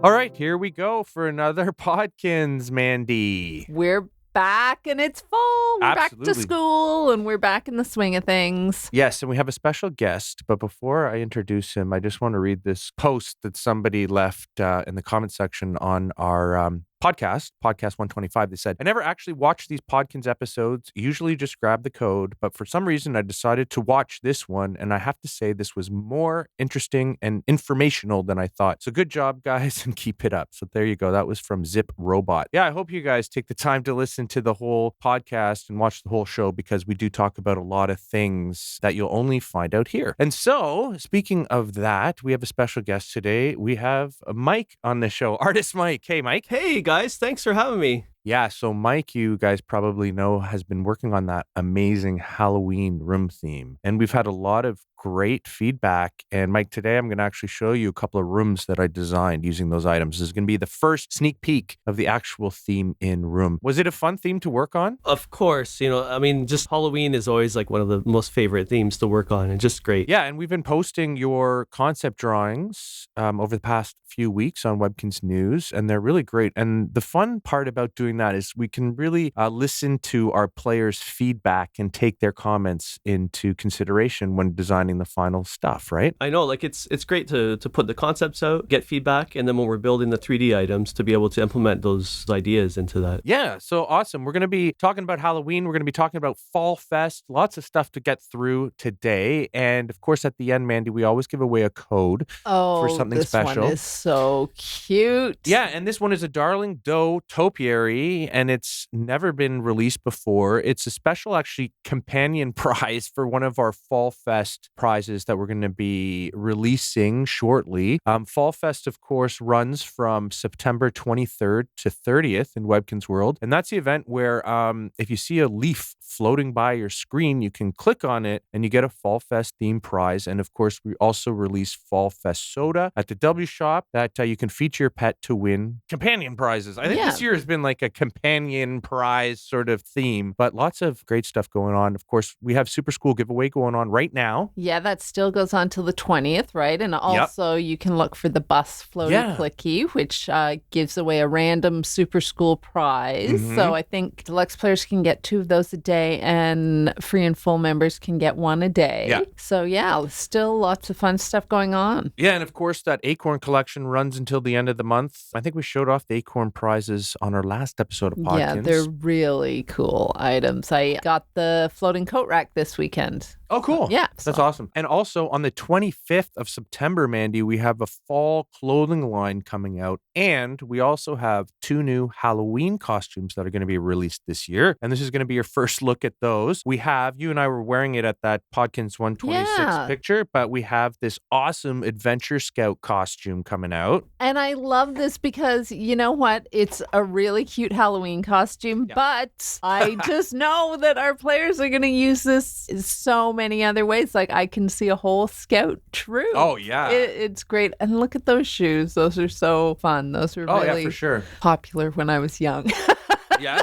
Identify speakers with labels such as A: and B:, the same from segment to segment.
A: All right, here we go for another Podkinz, Mandy.
B: We're back and it's full. We're back to
A: Absolutely.
B: school and we're back in the swing of things.
A: Yes, and we have a special guest, but before I introduce him, I just want to read this post that somebody left in the comment section on our podcast 125. They said, I never actually watched these Podkinz episodes, usually just grab the code, but for some reason I decided to watch this one, and I have to say this was more interesting and informational than I thought. So good job, guys, and keep it up. So there you go. That was from Zip Robot. Yeah, I hope you guys take the time to listen to the whole podcast and watch the whole show, because we do talk about a lot of things that you'll only find out here. And so, speaking of that, we have a special guest today. We have Mike on the show, Artist Mike. Hey, Mike.
C: Hey guys, thanks for having me.
A: Yeah, so Mike, you guys probably know, has been working on that amazing Halloween room theme. And we've had a lot of great feedback. And Mike, today I'm going to actually show you a couple of rooms that I designed using those items. This is going to be the first sneak peek of the actual theme in room. Was it a fun theme to work on?
C: Of course, just Halloween is always like one of the most favorite themes to work on, and just great.
A: Yeah, and we've been posting your concept drawings over the past few weeks on Webkinz News, and they're really great. And the fun part about doing that is we can really listen to our players' feedback and take their comments into consideration when designing the final stuff, right?
C: I know, like it's great to put the concepts out, get feedback, and then when we're building the 3D items, to be able to implement those ideas into that.
A: Yeah, so awesome. We're going to be talking about Halloween. We're going to be talking about Fall Fest. Lots of stuff to get through today. And of course, at the end, Mandy, we always give away a code for something special.
B: This one is so cute.
A: Yeah, and this one is a Darling Doe Topiary, and it's never been released before. It's a special, actually, companion prize for one of our Fall Fest prizes that we're going to be releasing shortly. Fall Fest, of course, runs from September 23rd to 30th in Webkinz World, and that's the event where if you see a leaf floating by your screen, you can click on it and you get a Fall Fest theme prize. And of course, we also release Fall Fest soda at the W Shop that you can feature your pet to win companion prizes. I think this year has been like a companion prize sort of theme, but lots of great stuff going on. Of course, we have Super School giveaway going on right now.
B: Yeah, that still goes on till the 20th, right? And also you can look for the bus floaty clicky, which gives away a random Super School prize. So I think deluxe players can get 2 of those a day, and free and full members can get 1 a day.
A: Yeah.
B: So yeah, still lots of fun stuff going on.
A: Yeah, and of course, that Acorn collection runs until the end of the month. I think we showed off the Acorn prizes on our last episode of Podkinz.
B: Yeah, they're really cool items. I got the floating coat rack this weekend.
A: Oh, cool.
B: Yeah.
A: That's awesome. And also on the 25th of September, Mandy, we have a fall clothing line coming out. And we also have 2 new Halloween costumes that are going to be released this year. And this is going to be your first look at those. We have, you and I were wearing it at that Podkinz 126 picture, but we have this awesome Adventure Scout costume coming out.
B: And I love this because, you know what? It's a really cute Halloween costume, but I just know that our players are going to use this in so many other ways. Like, I can see a whole Scout troop.
A: Oh, yeah.
B: It's great. And look at those shoes. Those are so fun. Those were really
A: for sure.
B: popular when I was young.
A: Yeah.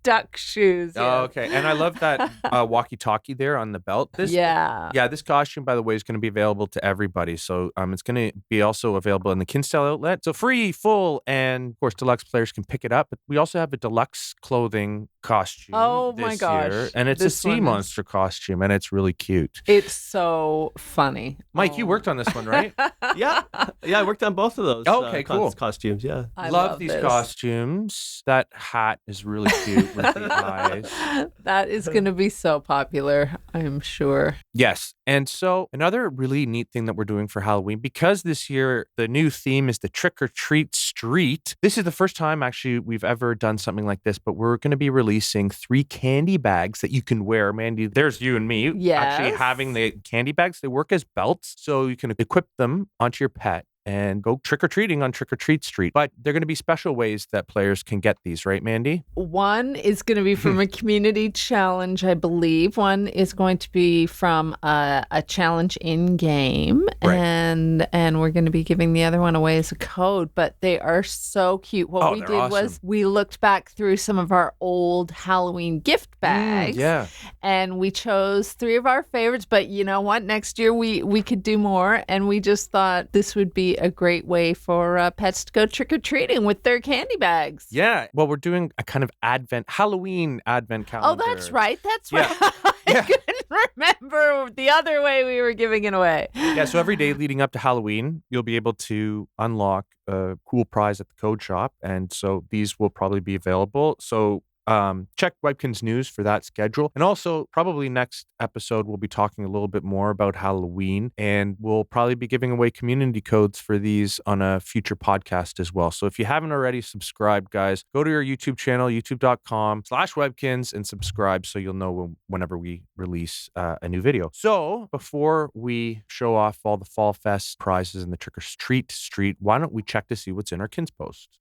B: Duck shoes.
A: Oh,
B: Yeah.
A: okay. And I love that walkie-talkie there on the belt.
B: Yeah.
A: Yeah, this costume, by the way, is going to be available to everybody. So it's going to be also available in the Kinstyle outlet. So free, full, and of course, deluxe players can pick it up. But we also have a deluxe clothing costume this year. And it's a sea monster costume, and it's really cute.
B: It's so funny.
A: Mike, you worked on this one, right?
C: Yeah, I worked on both of those.
A: Okay, cool.
C: Costumes, yeah.
B: I
A: love these
B: this.
A: costumes. That hat is really cute with the eyes.
B: That is going to be so popular, I'm sure.
A: Yes. And so another really neat thing that we're doing for Halloween, because this year the new theme is the Trick or Treat Street. This is the first time actually we've ever done something like this, but we're going to be releasing 3 candy bags that you can wear. Mandy, there's you and me actually having the candy bags. They work as belts, so you can equip them onto your pet and go trick-or-treating on Trick or Treat Street. But they're going to be special ways that players can get these, right, Mandy?
B: One is going to be from a community challenge, I believe. One is going to be from a challenge in-game.
A: Right.
B: And we're going to be giving the other one away as a code. But they are so cute. What we did was we looked back through some of our old Halloween gift bags. And we chose 3 of our favorites. But you know what? Next year we could do more. And we just thought this would be be a great way for pets to go trick-or-treating with their candy bags.
A: Yeah. Well, we're doing a kind of Halloween advent calendar.
B: Oh, that's right. That's
A: Yeah.
B: right. I couldn't remember the other way we were giving it away.
A: Yeah, so every day leading up to Halloween, you'll be able to unlock a cool prize at the code shop. And so these will probably be available. So check Webkinz News for that schedule. And also, probably next episode, we'll be talking a little bit more about Halloween. And we'll probably be giving away community codes for these on a future podcast as well. So if you haven't already subscribed, guys, go to our YouTube channel, youtube.com/Webkinz, and subscribe so you'll know whenever we release a new video. So before we show off all the Fall Fest prizes in the Trick or Treat Street, why don't we check to see what's in our Kinz post?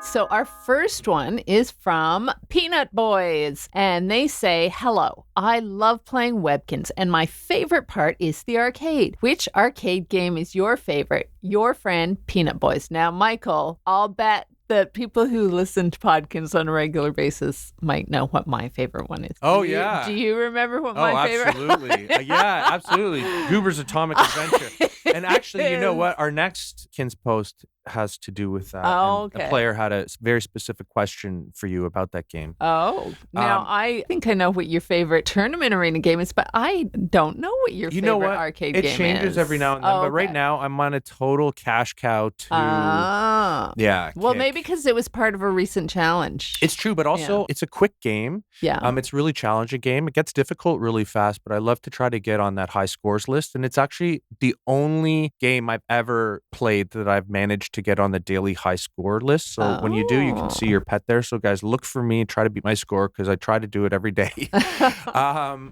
B: So our first one is from Peanut Boys, and they say, hello, I love playing Webkinz, and my favorite part is the arcade. Which arcade game is your favorite? Your friend, Peanut Boys. Now, Michael, I'll bet that people who listen to Podkinz on a regular basis might know what my favorite one is.
A: Oh,
B: yeah. Do you remember what my favorite one is?
A: Absolutely. Yeah, absolutely. Goober's Atomic Adventure. And actually, you know what? Our next Kinz post has to do with that.
B: Oh,
A: and
B: okay.
A: A player had a very specific question for you about that game.
B: Oh, now I think I know what your favorite tournament arena game is, but I don't know what your favorite arcade game is.
A: It changes every now and then, but right now I'm on a total cash cow to... Yeah.
B: Well, maybe because it was part of a recent challenge.
A: It's true, but also it's a quick game.
B: Yeah.
A: It's a really challenging game. It gets difficult really fast, but I love to try to get on that high scores list. And it's actually the only game I've ever played that I've managed to get on the daily high score list. So when you do, you can see your pet there. So guys, look for me, try to beat my score because I try to do it every day.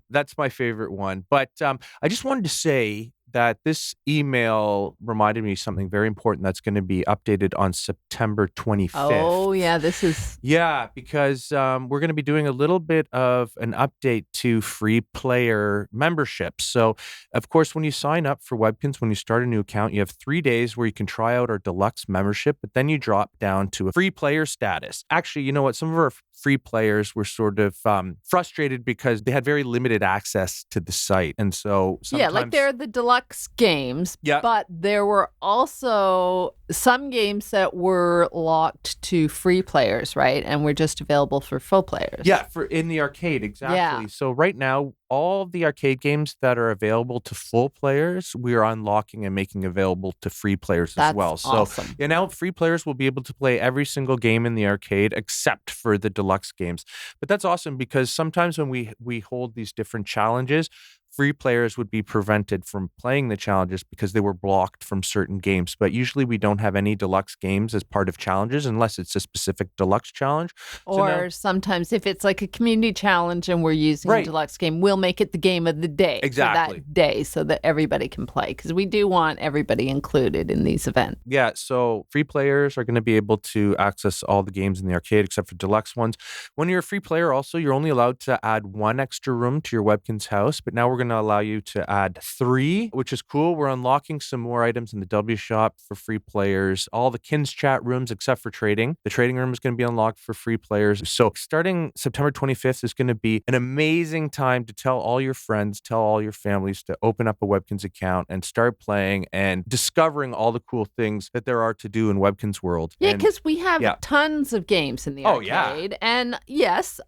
A: That's my favorite one. But I just wanted to say that this email reminded me of something very important that's going to be updated on September 25th.
B: Oh, yeah, this is...
A: Yeah, because we're going to be doing a little bit of an update to free player memberships. So, of course, when you sign up for Webkinz, when you start a new account, you have 3 days where you can try out our deluxe membership, but then you drop down to a free player status. Actually, you know what? Some of our free players were sort of frustrated because they had very limited access to the site. And so sometimes...
B: Yeah, like they're the deluxe games, but there were also some games that were locked to free players, right? And were just available for full players.
A: Yeah, in the arcade, exactly.
B: Yeah.
A: So right now, all of the arcade games that are available to full players, we are unlocking and making available to free players as well. So
B: awesome.
A: Now free players will be able to play every single game in the arcade except for the deluxe games. But that's awesome because sometimes when we hold these different challenges, free players would be prevented from playing the challenges because they were blocked from certain games. But usually we don't have any deluxe games as part of challenges unless it's a specific deluxe challenge.
B: Or sometimes if it's like a community challenge and we're using a deluxe game, we'll make it the game of the day for that day so that everybody can play because we do want everybody included in these events.
A: Yeah, so free players are going to be able to access all the games in the arcade except for deluxe ones. When you're a free player also, you're only allowed to add 1 extra room to your Webkinz house, but now we're going to allow you to add 3, which is cool. We're unlocking some more items in the W shop for free players. All the Kinz chat rooms except for trading. The trading room is going to be unlocked for free players. So starting September 25th is going to be an amazing time to tell all your friends, tell all your families to open up a Webkinz account and start playing and discovering all the cool things that there are to do in Webkinz world.
B: Yeah, because we have tons of games in the arcade. And yes,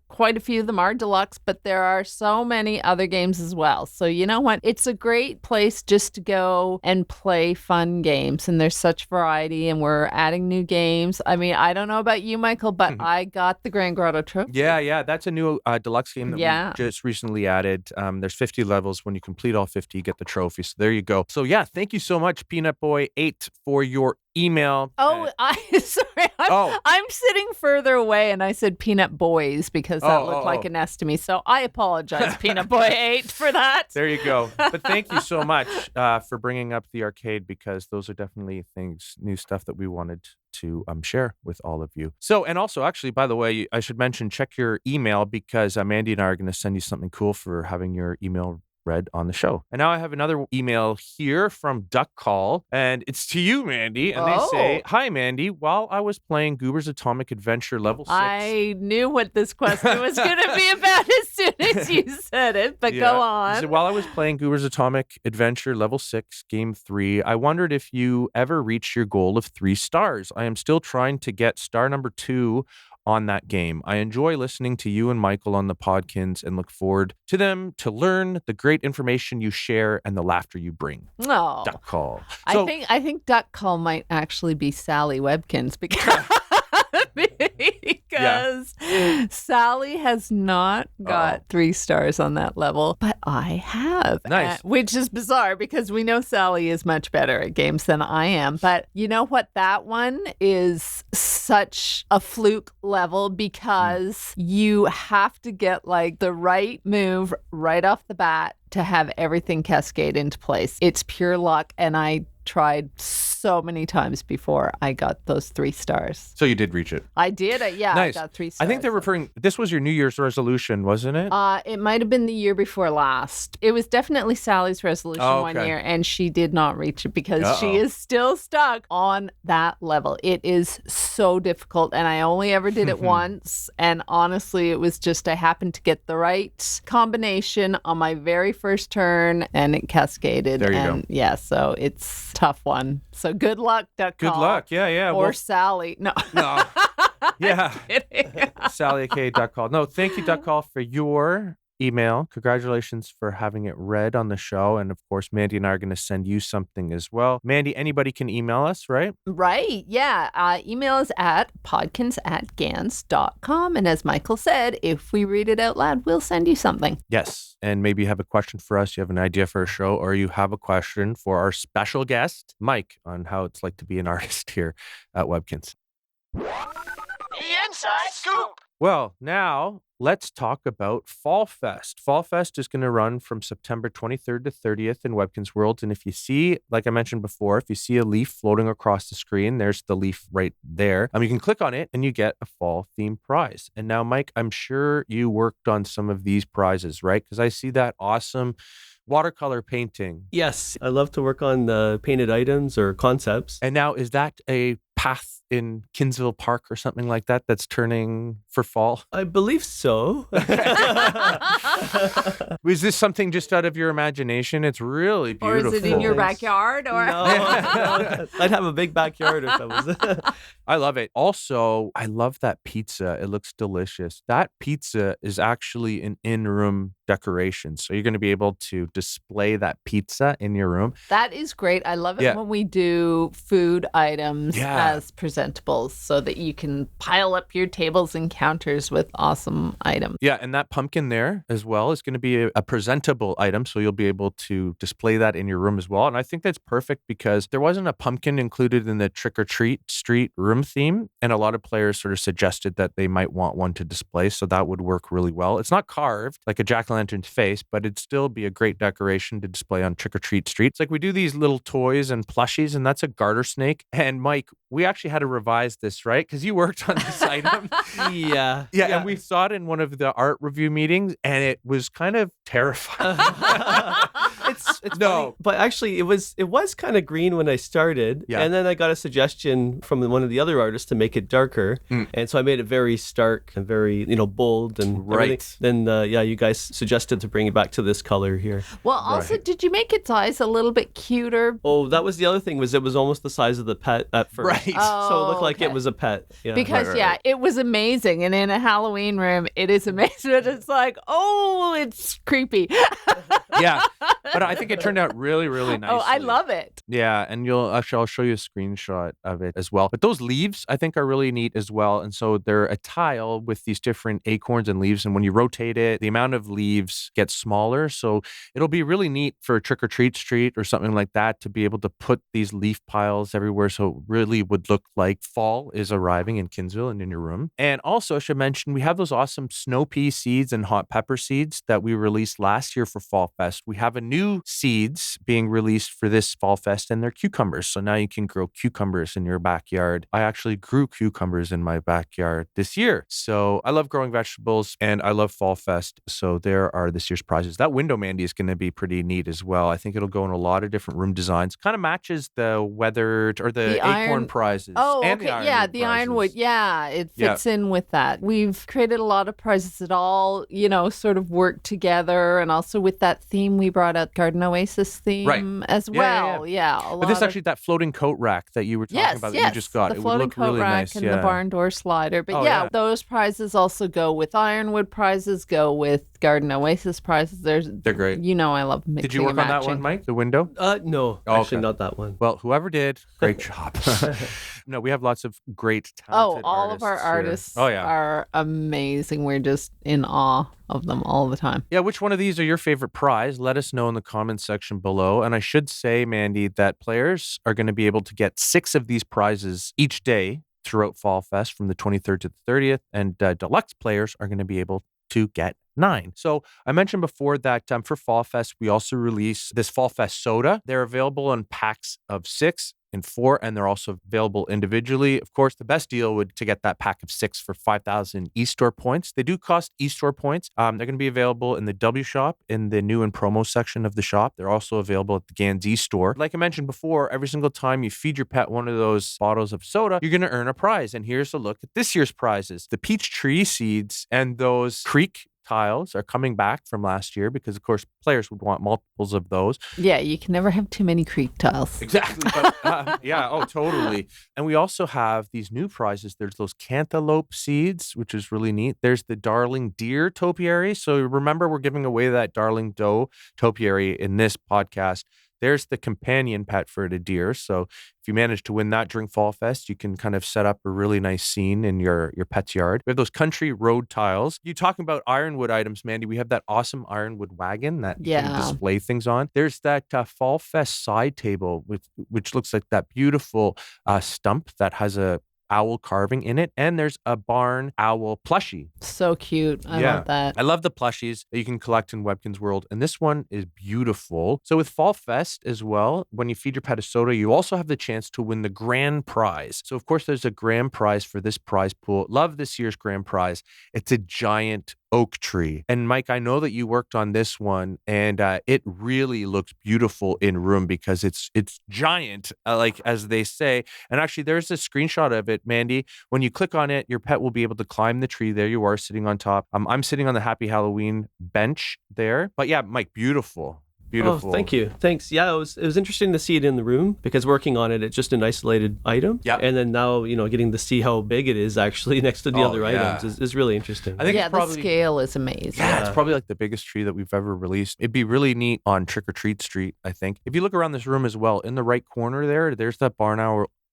B: quite a few of them are deluxe, but there are so many other games as well. So you know what? It's a great place just to go and play fun games. And there's such variety and we're adding new games. I mean, I don't know about you, Michael, but I got the Grand Grotto Trophy.
A: Yeah. That's a new deluxe game that we just recently added. There's 50 levels. When you complete all 50, you get the trophy. So there you go. So yeah, thank you so much, Peanut Boy 8, for your email.
B: Oh, I'm sitting further away and I said Peanut Boys because that looked like an S to me. So I apologize, Peanut Boy 8, for that.
A: There you go. But thank you so much for bringing up the arcade because those are definitely new stuff that we wanted to share with all of you. So, and also actually, by the way, I should mention, check your email because Mandy and I are going to send you something cool for having your email read on the show. And now I have another email here from Duck Call, and it's to you, Mandy. And they say, "Hi, Mandy. While I was playing Goober's Atomic Adventure Level 6...
B: I knew what this question was going to be about as soon as you said it, but go on.
A: So while I was playing Goober's Atomic Adventure Level 6, Game 3, I wondered if you ever reached your goal of 3 stars. I am still trying to get star number 2 on that game. I enjoy listening to you and Michael on the Podkinz and look forward to them to learn the great information you share and the laughter you bring."
B: Oh,
A: Duck Call.
B: So, I think Duck Call might actually be Sally Webkinz because Sally has not got 3 stars on that level, but I have.
A: Nice.
B: Which is bizarre because we know Sally is much better at games than I am. But you know what? That one is such a fluke level because you have to get like the right move right off the bat to have everything cascade into place. It's pure luck, and I tried so many times before I got those 3 stars.
A: So you did reach it.
B: I did.
A: Nice.
B: I got 3 stars.
A: I think they're referring, this was your New Year's resolution, wasn't it?
B: It might have been the year before last. It was definitely Sally's resolution one year, and she did not reach it because she is still stuck on that level. It is so difficult, and I only ever did it once, and honestly, it was just I happened to get the right combination on my very first turn, and it cascaded.
A: There you go.
B: Yeah, so it's a tough one. So good luck, Duck Call.
A: Good luck. Yeah.
B: Or Sally. No.
A: Yeah.
B: Kidding.
A: Sally, aka Duck Call. No, thank you, Duck Call, for your email. Congratulations for having it read on the show. And of course, Mandy and I are going to send you something as well. Mandy, anybody can email us, right?
B: Right. Yeah. Email us at podkinz@gans.com. And as Michael said, if we read it out loud, we'll send you something.
A: Yes. And maybe you have a question for us, you have an idea for a show, or you have a question for our special guest, Mike, on how it's like to be an artist here at Webkinz.
D: The Inside Scoop!
A: Well, now let's talk about Fall Fest. Fall Fest is going to run from September 23rd to 30th in Webkinz World. And if you see, like I mentioned before, if you see a leaf floating across the screen, there's the leaf right there. You can click on it and you get a fall theme prize. And now, Mike, I'm sure you worked on some of these prizes, right? Because I see that awesome watercolor painting.
C: Yes, I love to work on painted items or concepts.
A: And now, is that a path in Kinsville Park or something like that that's turning for fall?
C: I believe so.
A: Was this something just out of your imagination? It's really beautiful.
B: Or is it in your backyard? Or
C: No, I'd have a big backyard if I was.
A: I love it. Also, I love that pizza. It looks delicious. That pizza is actually an in-room decoration. So you're going to be able to display that pizza in your room.
B: That is great. I love it when we do food items as presentables so that you can pile up your tables and counters with awesome items.
A: Yeah, and that pumpkin there as well is going to be a presentable item. So you'll be able to display that in your room as well. And I think that's perfect because there wasn't a pumpkin included in the Trick or Treat Street room theme. And a lot of players sort of suggested that they might want one to display. So that would work really well. It's not carved like a jack-o'-lantern's face, but it'd still be a great decoration to display on Trick or Treat Street. It's like we do these little toys and plushies, and that's a garter snake. And Mike, we actually had to revise this, right? Because you worked on this item.
C: Yeah.
A: And we saw it in one of the art review meetings, and it was kind of terrifying.
C: It's funny, but actually it was kind of green when I started, and then I got a suggestion from one of the other artists to make it darker, and so I made it very stark and very bold and everything. Then you guys suggested to bring it back to this color here.
B: Well, also, did you make its eyes a little bit cuter?
C: Oh, that was the other thing, was it was almost the size of the pet at first,
A: right?
C: So it looked like it was a pet. Yeah.
B: Because it was amazing, and in a Halloween room, it is amazing. It's like, oh, it's creepy.
A: Yeah, but I think it turned out really, really nicely.
B: Oh, I love it.
A: Yeah, and I'll show you a screenshot of it as well. But those leaves, I think, are really neat as well. And so they're a tile with these different acorns and leaves. And when you rotate it, the amount of leaves gets smaller. So it'll be really neat for Trick or Treat Street or something like that to be able to put these leaf piles everywhere. So it really would look like fall is arriving in Kinsville and in your room. And also, I should mention, we have those awesome snow pea seeds and hot pepper seeds that we released last year for Fall Fest. We have a new seeds being released for this Fall Fest, and they're cucumbers. So now you can grow cucumbers in your backyard. I actually grew cucumbers in my backyard this year. So I love growing vegetables and I love Fall Fest. So there are this year's prizes. That window, Mandy, is going to be pretty neat as well. I think it'll go in a lot of different room designs. Kind of matches the weathered or the acorn prizes.
B: Oh,
A: and
B: okay.
A: the
B: Yeah,
A: ironwood
B: the
A: prizes.
B: ironwood. Yeah, it fits in with that. We've created a lot of prizes that all, sort of work together. And also with that theme, we brought out Garden Oasis theme as well. Yeah.
A: But this actually, that floating coat rack that you were talking about that you just got,
B: the
A: it would
B: floating
A: look
B: coat
A: really
B: rack
A: nice.
B: and the barn door slider. But those prizes also go with ironwood prizes, go with Garden Oasis prizes. They're great. I love mixing.
A: Did you work on that one, Mike? The window?
C: No, actually not that one.
A: Well, whoever did, great job. No, we have lots of great talented
B: all of our artists are amazing. We're just in awe of them all the time.
A: Yeah, which one of these are your favorite prize? Let us know in the comments section below. And I should say, Mandy, that players are going to be able to get 6 of these prizes each day throughout Fall Fest from the 23rd to the 30th. And deluxe players are going to be able to get 9. So I mentioned before that for Fall Fest, we also release this Fall Fest soda. They're available in packs of 6 and 4, and they're also available individually. Of course, the best deal would to get that pack of 6 for 5,000 eStore points. They do cost eStore points. They're going to be available in the W Shop, in the new and promo section of the shop. They're also available at the Gans eStore. Like I mentioned before, every single time you feed your pet one of those bottles of soda, you're going to earn a prize. And here's a look at this year's prizes. The peach tree seeds and those creek tiles are coming back from last year because, of course, players would want multiples of those.
B: Yeah, you can never have too many creek tiles.
A: Exactly. But, totally. And we also have these new prizes. There's those cantaloupe seeds, which is really neat. There's the Darling Deer Topiary. So remember, we're giving away that Darling Doe Topiary in this podcast. There's the companion pet for the deer. So if you manage to win that during Fall Fest, you can kind of set up a really nice scene in your pet's yard. We have those country road tiles. You talking about ironwood items, Mandy. We have that awesome ironwood wagon that you can display things on. There's that Fall Fest side table, which looks like that beautiful stump that has a owl carving in it, and there's a barn owl plushie.
B: So cute. I love that.
A: I love the plushies that you can collect in Webkinz World, and this one is beautiful. So with Fall Fest as well, when you feed your pet a soda, you also have the chance to win the grand prize. So of course, there's a grand prize for this prize pool. Love this year's grand prize. It's a giant oak tree. And Mike, I know that you worked on this one, and it really looks beautiful in room because it's giant, like as they say. And actually, there's a screenshot of it, Mandy. When you click on it, your pet will be able to climb the tree. There you are sitting on top. I'm sitting on the Happy Halloween bench there. But yeah, Mike, beautiful. Beautiful.
C: Oh, thank you. Thanks. Yeah, it was interesting to see it in the room because working on it, it's just an isolated item. Yeah. And then now, getting to see how big it is actually next to the other items is really interesting.
A: I think
B: the scale is amazing.
A: Yeah, it's probably like the biggest tree that we've ever released. It'd be really neat on Trick or Treat Street, I think. If you look around this room as well, in the right corner there's that barn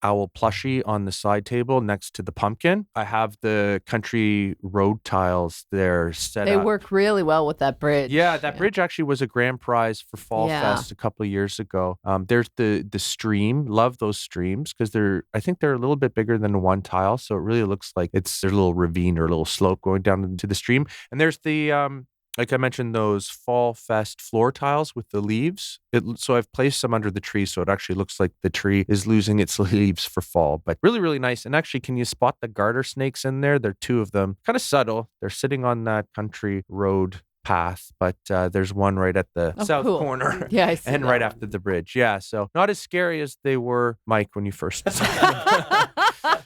A: owl plushie on the side table next to the pumpkin. I have the country road tiles there set up.
B: They work really well with that bridge.
A: Yeah, that bridge actually was a grand prize for Fall Fest a couple of years ago. There's the stream. Love those streams because I think they're a little bit bigger than one tile, so it really looks like there's a little ravine or a little slope going down into the stream. And there's the like I mentioned, those Fall Fest floor tiles with the leaves. So I've placed some under the tree, so it actually looks like the tree is losing its leaves for fall. But really, really nice. And actually, can you spot the garter snakes in there? There are 2 of them. Kind of subtle. They're sitting on that country road path, but there's one right at the south corner.
B: Yeah, I see
A: and
B: that
A: right after the bridge. Yeah, so not as scary as they were, Mike, when you first saw them.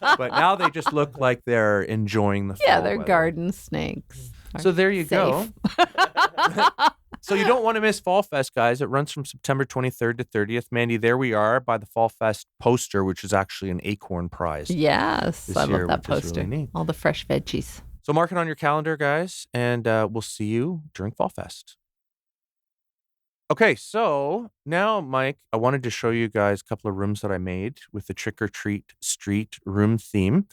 A: But now they just look like they're enjoying the fall.
B: Yeah, they're
A: weather.
B: Garden snakes.
A: So there you go. So you don't want to miss Fall Fest, guys. It runs from September 23rd to 30th. Mandy, there we are by the Fall Fest poster, which is actually an acorn prize.
B: Yes, I love that poster.
A: Really
B: all the fresh veggies.
A: So mark it on your calendar, guys, and we'll see you during Fall Fest. Okay, so now, Mike, I wanted to show you guys a couple of rooms that I made with the Trick or Treat Street room theme.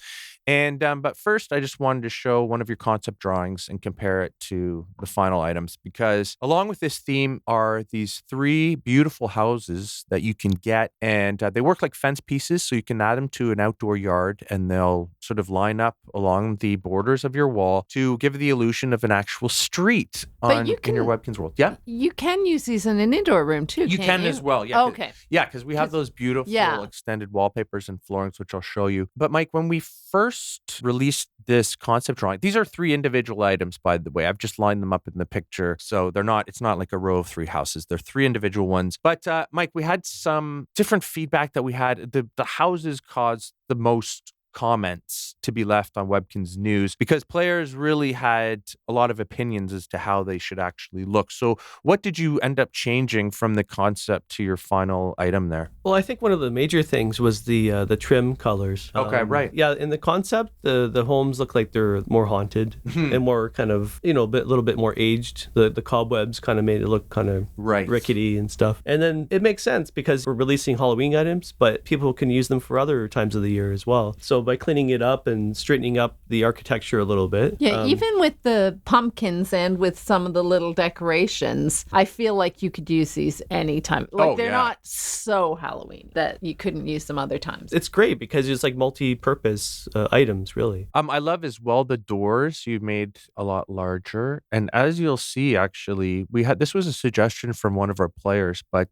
A: And but first, I just wanted to show one of your concept drawings and compare it to the final items, because along with this theme are these 3 beautiful houses that you can get, and they work like fence pieces, so you can add them to an outdoor yard, and they'll sort of line up along the borders of your wall to give the illusion of an actual street in your Webkinz world. Yeah,
B: you can use these in an indoor room too.
A: You can as well. Yeah.
B: Okay.
A: Yeah, because we have those beautiful extended wallpapers and floorings, which I'll show you. But Mike, when we first released this concept drawing, these are 3 individual items, by the way. I've just lined them up in the picture, so it's not like a row of 3 houses. They're 3 individual ones. But Mike, we had some different feedback that we had. The houses caused the most comments to be left on Webkinz News because players really had a lot of opinions as to how they should actually look. So what did you end up changing from the concept to your final item there?
C: Well, I think one of the major things was the trim colors.
A: Okay, right.
C: Yeah, in the concept, the homes look like they're more haunted and more kind of, a little bit more aged. The cobwebs kind of made it look kind of rickety and stuff. And then it makes sense because we're releasing Halloween items, but people can use them for other times of the year as well. So by cleaning it up and straightening up the architecture a little bit.
B: Yeah, even with the pumpkins and with some of the little decorations, I feel like you could use these anytime. Like they're not so Halloween that you couldn't use them other times.
C: It's great because it's like multi-purpose items, really.
A: I love as well the doors you made a lot larger. And as you'll see, actually, this was a suggestion from one of our players, but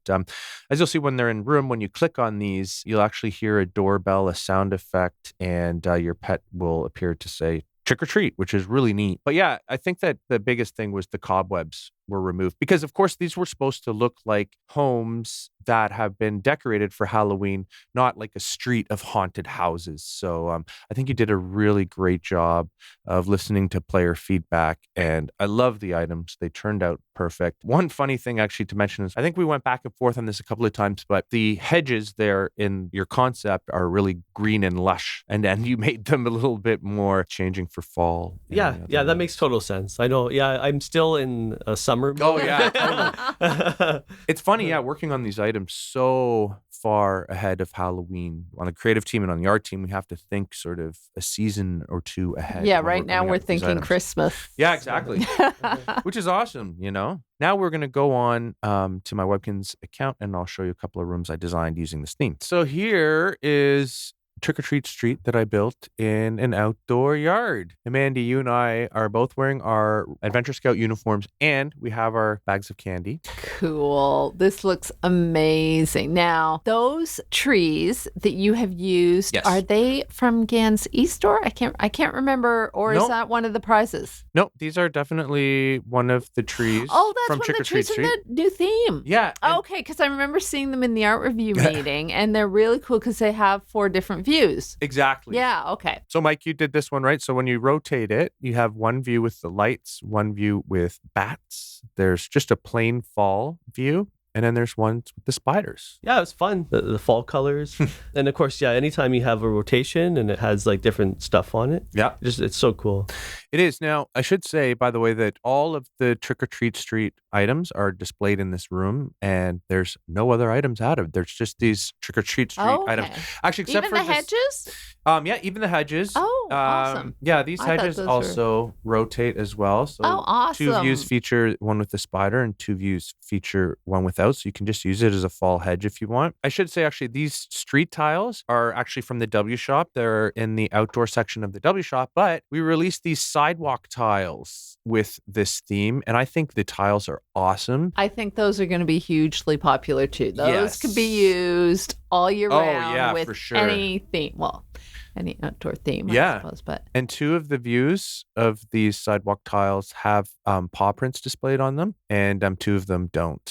A: as you'll see when they're in room, when you click on these, you'll actually hear a doorbell, a sound effect, and your pet will appear to say trick or treat, which is really neat. But yeah, I think that the biggest thing was the cobwebs were removed because, of course, these were supposed to look like homes that have been decorated for Halloween, not like a street of haunted houses. So I think you did a really great job of listening to player feedback, and I love the items. They turned out perfect. One funny thing actually to mention is I think we went back and forth on this a couple of times, but the hedges there in your concept are really green and lush, and then you made them a little bit more changing for fall.
C: Yeah, that makes total sense. I know. Yeah, I'm still in a summer mode.
A: Oh, yeah. Totally. It's funny, working on these items so far ahead of Halloween. On the creative team and on the art team, we have to think sort of a season or 2 ahead.
B: Yeah, right now we're thinking Christmas.
A: Yeah, exactly. Which is awesome, Now we're going to go on to my Webkinz account, and I'll show you a couple of rooms I designed using this theme. So here is Trick or Treat Street that I built in an outdoor yard. Mandy, you and I are both wearing our Adventure Scout uniforms, and we have our bags of candy.
B: Cool. This looks amazing. Now, those trees that you have used, are they from Gan's e-store? I can't remember, or is that one of the prizes?
A: No, these are definitely one of the trees from Trick or Treat Street.
B: From the new theme.
A: Yeah.
B: Okay, because I remember seeing them in the art review meeting, and they're really cool because they have 4 different views.
A: Exactly.
B: Yeah, okay.
A: So Mike, you did this one, right? So when you rotate it, you have one view with the lights, one view with bats. There's just a plain fall view. And then there's ones with the spiders.
C: Yeah, it was fun. The fall colors. And of course, anytime you have a rotation and it has like different stuff on it.
A: Yeah.
C: It's so cool.
A: It is. Now, I should say, by the way, that all of the Trick or Treat Street items are displayed in this room, and there's no other items added. There's just these Trick or Treat Street items. Actually, except
B: even
A: for
B: the hedges?
A: Yeah, even the hedges.
B: Oh, awesome.
A: Yeah, these hedges also rotate as well. So
B: awesome.
A: 2 views feature one with the spider, and 2 views feature one without. So you can just use it as a fall hedge if you want. I should say, actually, these street tiles are actually from the W Shop. They're in the outdoor section of the W Shop, but we released these sidewalk tiles with this theme, and I think the tiles are awesome.
B: I think those are going to be hugely popular too. Those could be used all year round with any theme. Well, any outdoor theme, I suppose.
A: And 2 of the views of these sidewalk tiles have paw prints displayed on them, and 2 of them don't.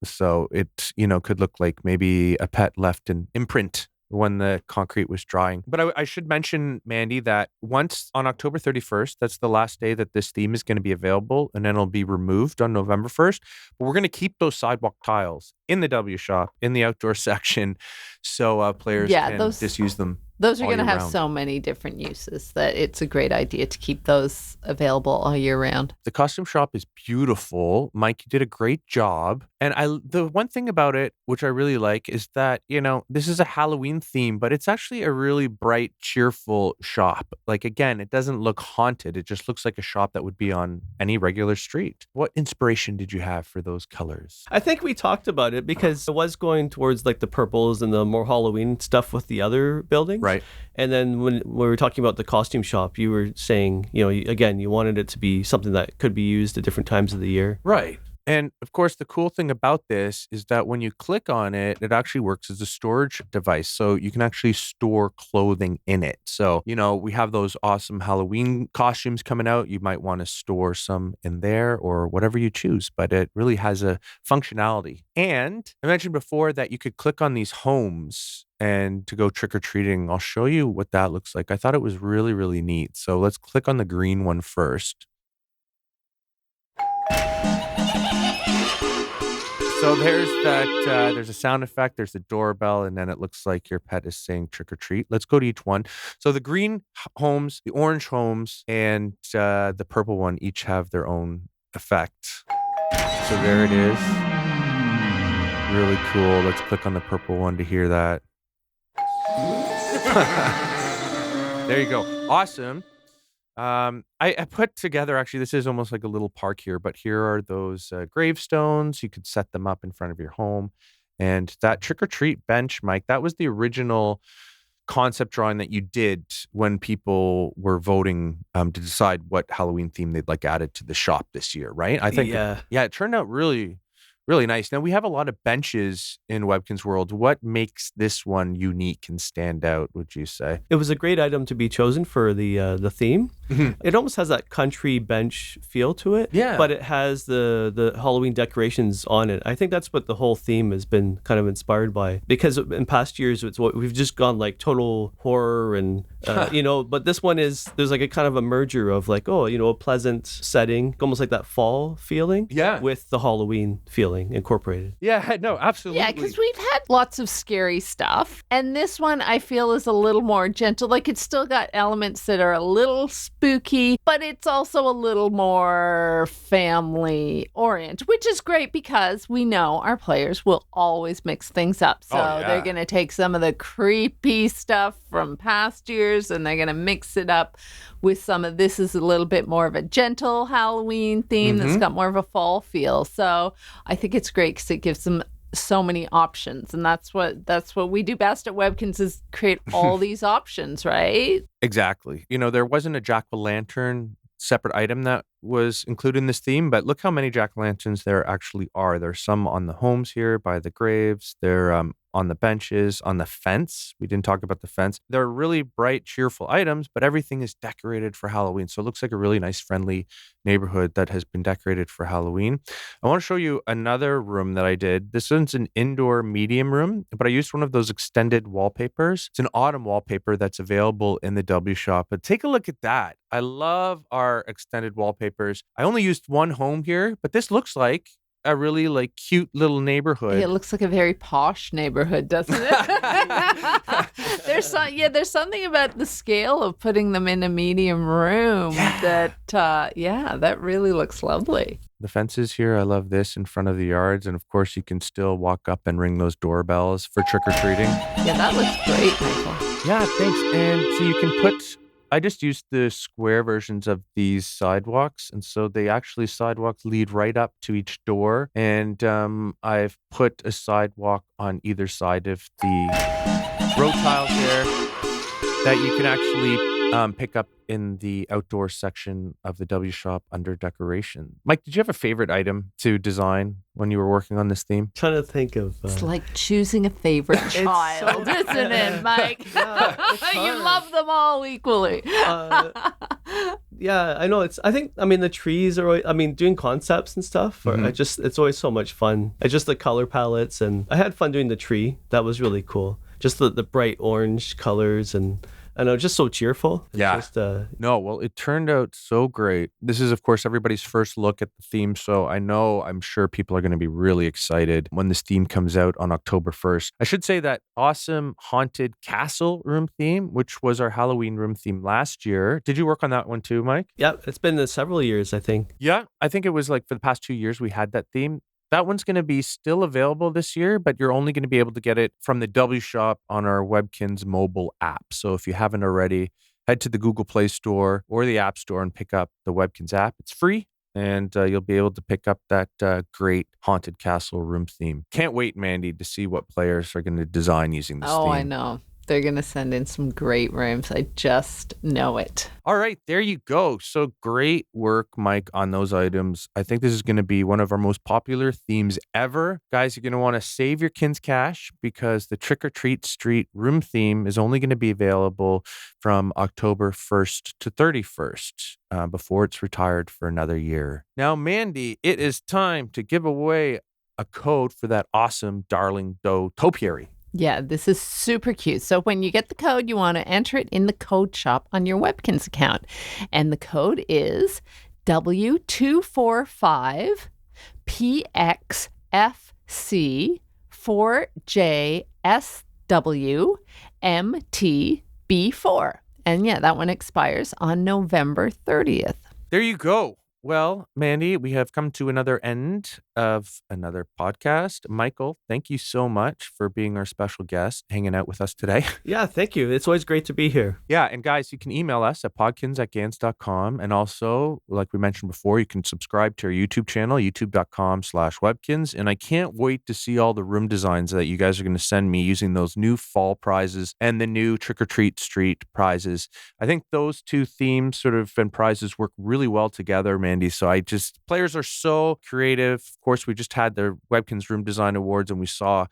A: So it, could look like maybe a pet left an imprint when the concrete was drying. But I should mention, Mandy, that once on October 31st, that's the last day that this theme is going to be available, and then it'll be removed on November 1st. But we're going to keep those sidewalk tiles in the W Shop, in the outdoor section, so players can just use them
B: Those are going to have so many different uses that it's a great idea to keep those available all year round.
A: The costume shop is beautiful. Mike, you did a great job. And the one thing about it, which I really like, is that, this is a Halloween theme, but it's actually a really bright, cheerful shop. Like, again, it doesn't look haunted. It just looks like a shop that would be on any regular street. What inspiration did you have for those colors?
C: I think we talked about it because it was going towards like the purples and the more Halloween stuff with the other buildings.
A: Right.
C: And then when we were talking about the costume shop, you were saying, again, you wanted it to be something that could be used at different times of the year.
A: Right. And of course, the cool thing about this is that when you click on it, it actually works as a storage device. So you can actually store clothing in it. So, we have those awesome Halloween costumes coming out. You might want to store some in there or whatever you choose, but it really has a functionality. And I mentioned before that you could click on these homes and to go trick-or-treating. I'll show you what that looks like. I thought it was really, really neat. So let's click on the green one first. So there's that, there's a sound effect, there's the doorbell, and then it looks like your pet is saying trick or treat. Let's go to each one. So the green homes, the orange homes, and the purple one each have their own effect. So there it is. Really cool. Let's click on the purple one to hear that. There you go. Awesome. I put together, actually, this is almost like a little park here, but here are those gravestones. You could set them up in front of your home. And that trick-or-treat bench, Mike, that was the original concept drawing that you did when people were voting to decide what Halloween theme they'd like added to the shop this year, right? I think, it turned out really, really nice. Now, we have a lot of benches in Webkinz World. What makes this one unique and stand out, would you say?
C: It was a great item to be chosen for the theme. It almost has that country bench feel to it, but it has the Halloween decorations on it. I think that's what the whole theme has been kind of inspired by, because in past years, it's what we've just gone like total horror and, but this one there's like a kind of a merger of like, a pleasant setting, almost like that fall feeling with the Halloween feeling incorporated.
A: Yeah, no, absolutely.
B: Yeah, because we've had lots of scary stuff. And this one I feel is a little more gentle. Like it's still got elements that are a little spooky, but it's also a little more family oriented, which is great because we know our players will always mix things up. So they're going to take some of the creepy stuff from past years and they're going to mix it up with some of this is a little bit more of a gentle Halloween theme that's got more of a fall feel. So I think it's great because it gives them so many options, and that's what we do best at Webkinz is create all these options, right?
A: Exactly. There wasn't a jack-o'-lantern separate item that was included in this theme, but look how many jack-o'-lanterns there actually are. There's some on the homes here by the graves. They're on the benches, on the fence. We didn't talk about the fence. They're really bright, cheerful items, but everything is decorated for Halloween. So it looks like a really nice, friendly neighborhood that has been decorated for Halloween. I want to show you another room that I did. This one's an indoor medium room, but I used one of those extended wallpapers. It's an autumn wallpaper that's available in the W shop, but take a look at that. I love our extended wallpapers. I only used one home here, but this looks like a really cute little neighborhood.
B: Yeah, it looks like a very posh neighborhood, doesn't it? There's something about the scale of putting them in a medium room that really looks lovely.
A: The fences here, I love this in front of the yards. And of course, you can still walk up and ring those doorbells for trick-or-treating.
B: Yeah, that looks great, Michael.
A: Yeah, thanks. And so you can I just used the square versions of these sidewalks. And so sidewalks lead right up to each door. And I've put a sidewalk on either side of the road tiles there that you can actually pick up in the outdoor section of the W shop under decoration. Mike, did you have a favorite item to design when you were working on this theme?
C: Trying to think of...
B: It's like choosing a favorite child, isn't it, Mike? You love them all equally.
C: Yeah, I know. The trees are, doing concepts and stuff. It's always so much fun. Just the color palettes, and I had fun doing the tree. That was really cool. Just the bright orange colors and I know, just so cheerful. It's just,
A: No, well, it turned out so great. This is, of course, everybody's first look at the theme. So I'm sure people are going to be really excited when this theme comes out on October 1st. I should say that awesome haunted castle room theme, which was our Halloween room theme last year. Did you work on that one too, Mike?
C: Yeah, it's been several years, I think.
A: Yeah, I think it was like for the past 2 years we had that theme. That one's going to be still available this year, but you're only going to be able to get it from the W Shop on our Webkinz mobile app. So if you haven't already, head to the Google Play Store or the App Store and pick up the Webkinz app. It's free, and you'll be able to pick up that great haunted castle room theme. Can't wait, Mandy, to see what players are going to design using this theme.
B: Oh, I know. They're going to send in some great rooms. I just know it.
A: All right, there you go. So great work, Mike, on those items. I think this is going to be one of our most popular themes ever. Guys, you're going to want to save your Kinz cash because the Trick or Treat Street room theme is only going to be available from October 1st to 31st before it's retired for another year. Now, Mandy, it is time to give away a code for that awesome Darling Doe Topiary.
B: Yeah, this is super cute. So when you get the code, you want to enter it in the code shop on your Webkinz account. And the code is W245PXFC4JSWMTB4. And yeah, that one expires on November 30th.
A: There you go. Well, Mandy, we have come to another end of another podcast. Michael, thank you so much for being our special guest, hanging out with us today.
C: Yeah, thank you. It's always great to be here.
A: Yeah, and guys, you can email us at podkinz@gans.com. And also, like we mentioned before, you can subscribe to our YouTube channel, youtube.com/Webkinz. And I can't wait to see all the room designs that you guys are going to send me using those new fall prizes and the new Trick or Treat Street prizes. I think those two themes and prizes work really well together, man. So players are so creative. Of course, we just had the Webkinz Room Design Awards and we saw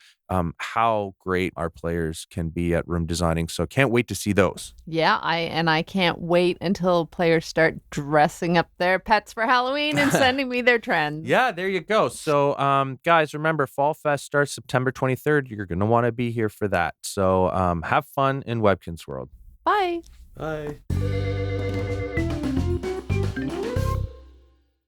A: how great our players can be at room designing. So can't wait to see those.
B: Yeah, I can't wait until players start dressing up their pets for Halloween and sending me their trends.
A: Yeah, there you go. So guys, remember, Fall Fest starts September 23rd. You're going to want to be here for that. So have fun in Webkinz World.
B: Bye.
C: Bye.